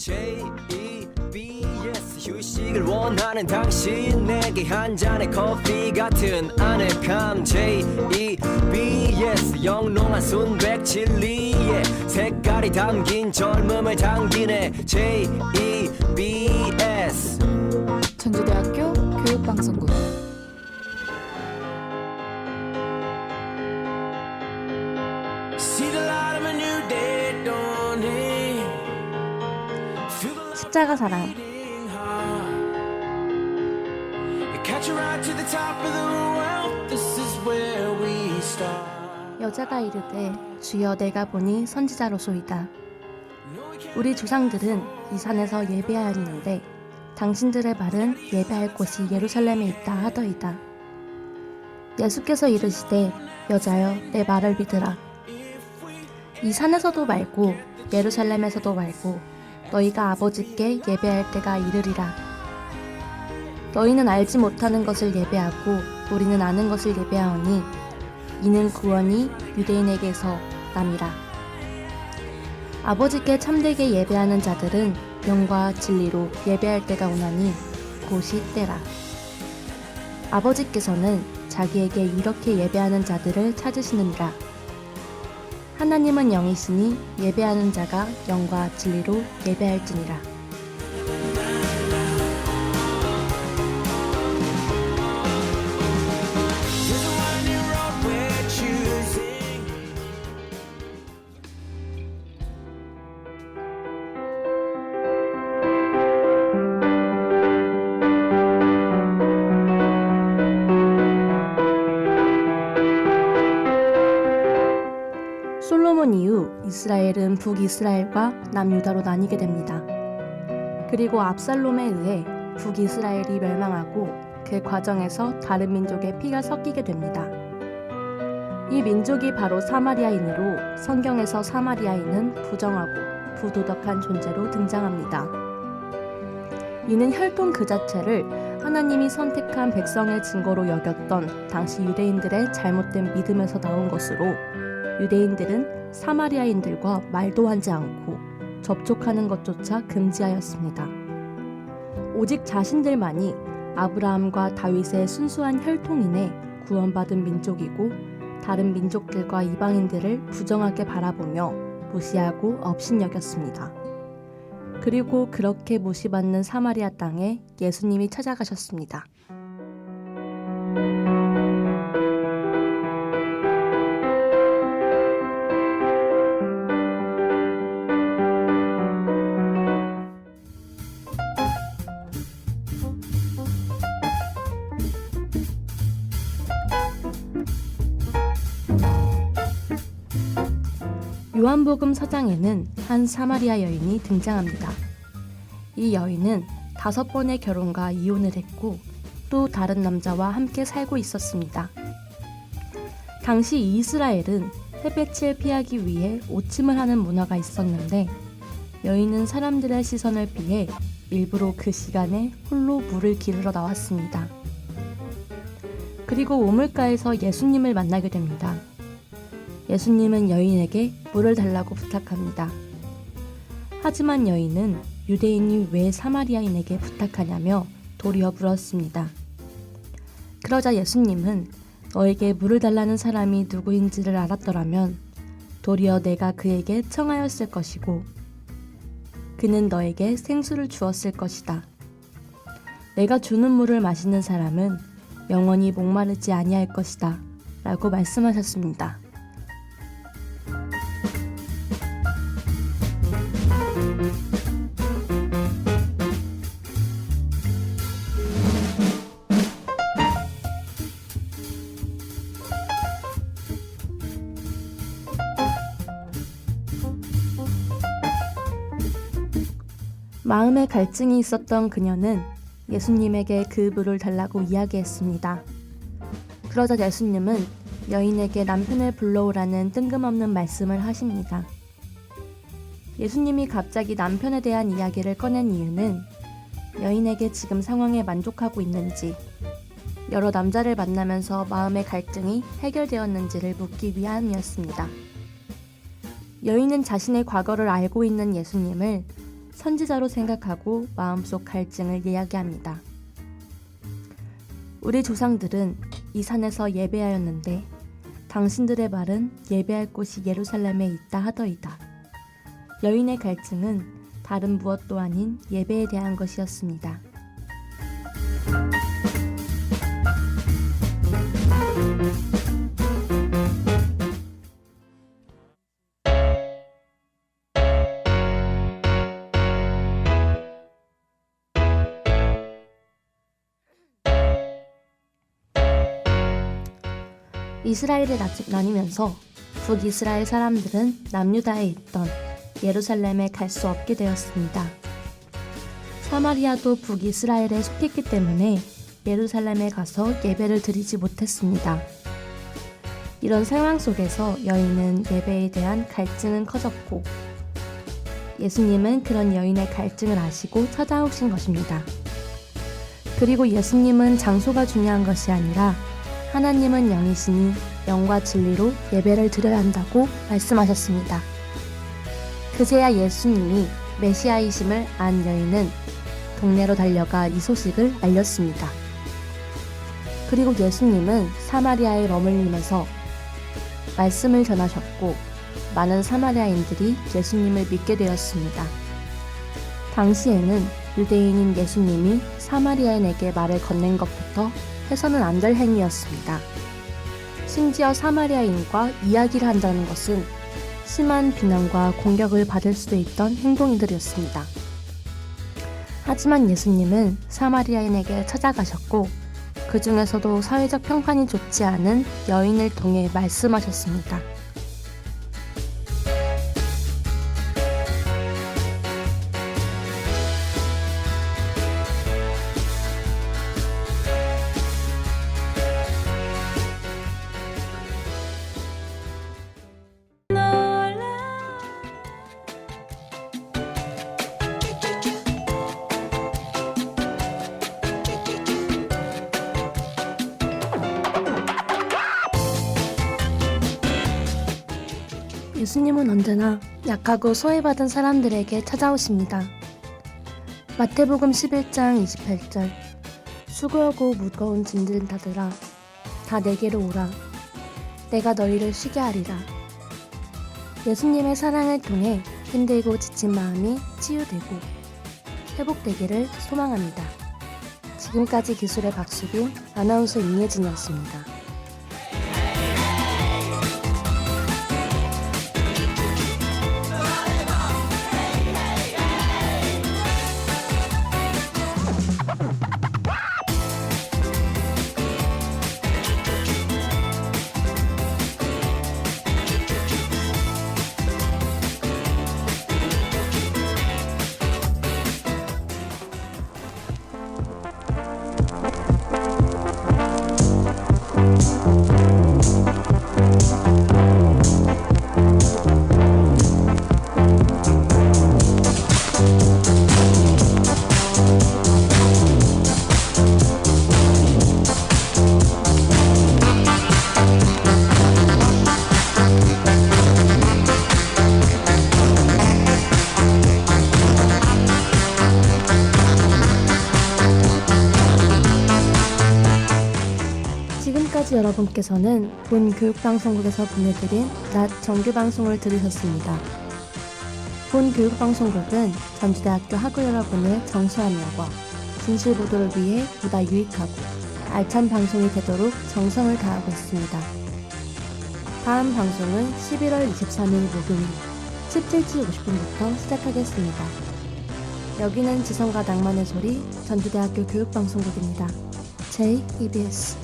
JEBS 휴식을 원하는 당신 내게 한 잔의 커피 같은 아늑함 JEBS 영롱한 순백 칠리에 색깔이 담긴 젊음을 당기네 JEBS 전주대학교 교육방송국. See the light of a new day dawning. Feel the light 십자가 사랑. beating heart. Catch a ride to the top of the world. This is where we start. 여자가 이르되 주여 내가 보니 선지자로소이다. 우리 조상들은 이 산에서 예배하였는데 당신들의 말은 예배할 곳이 예루살렘에 있다 하더이다. 예수께서 이르시되 여자여 내 말을 믿으라. 이 산에서도 말고 예루살렘에서도 말고 너희가 아버지께 예배할 때가 이르리라. 너희는 알지 못하는 것을 예배하고 우리는 아는 것을 예배하오니 이는 구원이 유대인에게서 남이라. 아버지께 참되게 예배하는 자들은 영과 진리로 예배할 때가 오나니 곧이 때라. 아버지께서는 자기에게 이렇게 예배하는 자들을 찾으시느니라. 하나님은 영이시니 예배하는 자가 영과 진리로 예배할지니라. There's a winding road we're choosing. 솔로몬 이후 이스라엘은 북이스라엘과 남유다로 나뉘게 됩니다. 그리고 압살롬에 의해 북이스라엘이 멸망하고 그 과정에서 다른 민족의 피가 섞이게 됩니다. 이 민족이 바로 사마리아인으로 성경에서 사마리아인은 부정하고 부도덕한 존재로 등장합니다. 이는 혈통 그 자체를 하나님이 선택한 백성의 증거로 여겼던 당시 유대인들의 잘못된 믿음에서 나온 것으로 유대인들은 사마리아인들과 말도 하지 않고 접촉하는 것조차 금지하였습니다. 오직 자신들만이 아브라함과 다윗의 순수한 혈통인에 구원받은 민족이고 다른 민족들과 이방인들을 부정하게 바라보며 무시하고 업신여겼습니다. 그리고 그렇게 무시받는 사마리아 땅에 예수님이 찾아가셨습니다. 요한복음 4장에는 한 사마리아 여인이 등장합니다. 이 여인은 5번의 결혼과 이혼을 했고 또 다른 남자와 함께 살고 있었습니다. 당시 이스라엘은 햇볕을 피하기 위해 오침을 하는 문화가 있었는데 여인은 사람들의 시선을 피해 일부러 그 시간에 홀로 물을 기르러 나왔습니다. 그리고 우물가에서 예수님을 만나게 됩니다. 예수님은 여인에게 물을 달라고 부탁합니다. 하지만 여인은 유대인이 왜 사마리아인에게 부탁하냐며 도리어 물었습니다. 그러자 예수님은 너에게 물을 달라는 사람이 누구인지를 알았더라면 도리어 내가 그에게 청하였을 것이고 그는 너에게 생수를 주었을 것이다. 내가 주는 물을 마시는 사람은 영원히 목마르지 아니할 것이다 라고 말씀하셨습니다. 마음에 갈증이 있었던 그녀는 예수님에게 그 물을 달라고 이야기했습니다. 그러자 예수님은 여인에게 남편을 불러오라는 뜬금없는 말씀을 하십니다. 예수님이 갑자기 남편에 대한 이야기를 꺼낸 이유는 여인에게 지금 상황에 만족하고 있는지, 여러 남자를 만나면서 마음의 갈증이 해결되었는지를 묻기 위함이었습니다. 여인은 자신의 과거를 알고 있는 예수님을 선지자로 생각하고 마음속 갈증을 이야기합니다. 우리 조상들은 이 산에서 예배하였는데 당신들의 말은 예배할 곳이 예루살렘에 있다 하더이다. 여인의 갈증은 다른 무엇도 아닌 예배에 대한 것이었습니다. 이스라엘이 나뉘면서 북이스라엘 사람들은 남유다에 있던 예루살렘에 갈 수 없게 되었습니다. 사마리아도 북이스라엘에 속했기 때문에 예루살렘에 가서 예배를 드리지 못했습니다. 이런 상황 속에서 여인은 예배에 대한 갈증은 커졌고 예수님은 그런 여인의 갈증을 아시고 찾아오신 것입니다. 그리고 예수님은 장소가 중요한 것이 아니라 하나님은 영이시니 영과 진리로 예배를 드려야 한다고 말씀하셨습니다. 그제야 예수님이 메시아이심을 안 여인은 동네로 달려가 이 소식을 알렸습니다. 그리고 예수님은 사마리아에 머물리면서 말씀을 전하셨고 많은 사마리아인들이 예수님을 믿게 되었습니다. 당시에는 유대인인 예수님이 사마리아인에게 말을 건넨 것부터 해서는 안 될 행위였습니다. 심지어 사마리아인과 이야기를 한다는 것은 심한 비난과 공격을 받을 수도 있던 행동들이었습니다. 하지만 예수님은 사마리아인에게 찾아가셨고 그 중에서도 사회적 평판이 좋지 않은 여인을 통해 말씀하셨습니다. 예수님은 언제나 약하고 소외받은 사람들에게 찾아오십니다. 마태복음 11장 28절 수고하고 무거운 짐진 자들아 다 내게로 오라 내가 너희를 쉬게 하리라. 예수님의 사랑을 통해 힘들고 지친 마음이 치유되고 회복되기를 소망합니다. 지금까지 기술의 박수빈, 아나운서 임예진이었습니다. 지금까지 여러분께서는 본 교육방송국에서 보내드린 낮 정규방송을 들으셨습니다. 본 교육방송국은 전주대학교 학우 여러분의 정시화면과 진실보도를 위해 보다 유익하고 알찬 방송이 되도록 정성을 다하고 있습니다. 다음 방송은 11월 23일 목요일 17시 50분부터 시작하겠습니다. 여기는 지성과 낭만의 소리 전주대학교 교육방송국입니다. JEBS